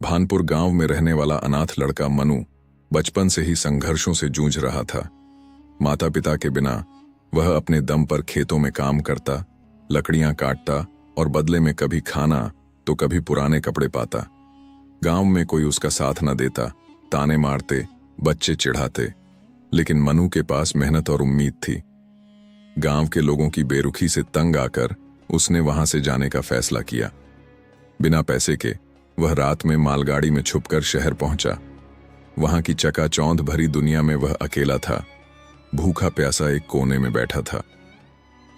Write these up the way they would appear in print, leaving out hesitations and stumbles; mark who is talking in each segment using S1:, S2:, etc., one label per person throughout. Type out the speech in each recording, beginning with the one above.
S1: भानपुर गांव में रहने वाला अनाथ लड़का मनु बचपन से ही संघर्षों से जूझ रहा था। माता पिता के बिना वह अपने दम पर खेतों में काम करता, लकड़ियां काटता और बदले में कभी खाना तो कभी पुराने कपड़े पाता। गांव में कोई उसका साथ न देता, ताने मारते, बच्चे चिढ़ाते, लेकिन मनु के पास मेहनत और उम्मीद थी। गांव के लोगों की बेरुखी से तंग आकर उसने वहां से जाने का फैसला किया। बिना पैसे के वह रात में मालगाड़ी में छुपकर शहर पहुंचा। वहां की चकाचौंध भरी दुनिया में वह अकेला था, भूखा प्यासा एक कोने में बैठा था।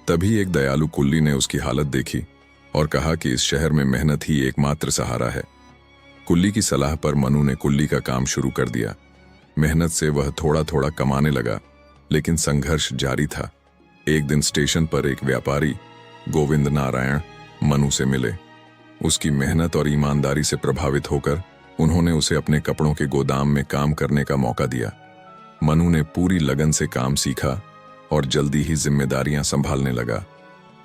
S1: तभी एक दयालु कुल्ली ने उसकी हालत देखी और कहा कि इस शहर में मेहनत ही एकमात्र सहारा है। कुल्ली की सलाह पर मनु ने कुल्ली का काम शुरू कर दिया। मेहनत से वह थोड़ा थोड़ा कमाने लगा, लेकिन संघर्ष जारी था। एक दिन स्टेशन पर एक व्यापारी गोविंद नारायण मनु से मिले। उसकी मेहनत और ईमानदारी से प्रभावित होकर उन्होंने उसे अपने कपड़ों के गोदाम में काम करने का मौका दिया। मनु ने पूरी लगन से काम सीखा और जल्दी ही जिम्मेदारियां संभालने लगा।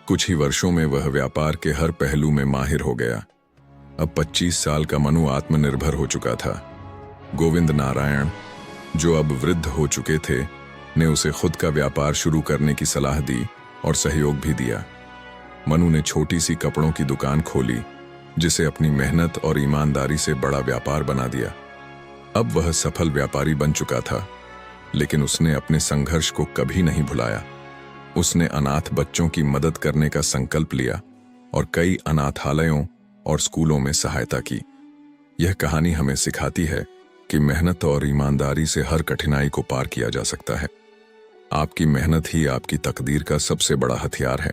S1: कुछ ही वर्षों में वह व्यापार के हर पहलू में माहिर हो गया। अब 25 साल का मनु आत्मनिर्भर हो चुका था। गोविंद नारायण, जो अब वृद्ध हो चुके थे, ने उसे खुद का व्यापार शुरू करने की सलाह दी और सहयोग भी दिया। मनु ने छोटी सी कपड़ों की दुकान खोली, जिसे अपनी मेहनत और ईमानदारी से बड़ा व्यापार बना दिया। अब वह सफल व्यापारी बन चुका था, लेकिन उसने अपने संघर्ष को कभी नहीं भुलाया। उसने अनाथ बच्चों की मदद करने का संकल्प लिया और कई अनाथालयों और स्कूलों में सहायता की। यह कहानी हमें सिखाती है कि मेहनत और ईमानदारी से हर कठिनाई को पार किया जा सकता है। आपकी मेहनत ही आपकी तकदीर का सबसे बड़ा हथियार है।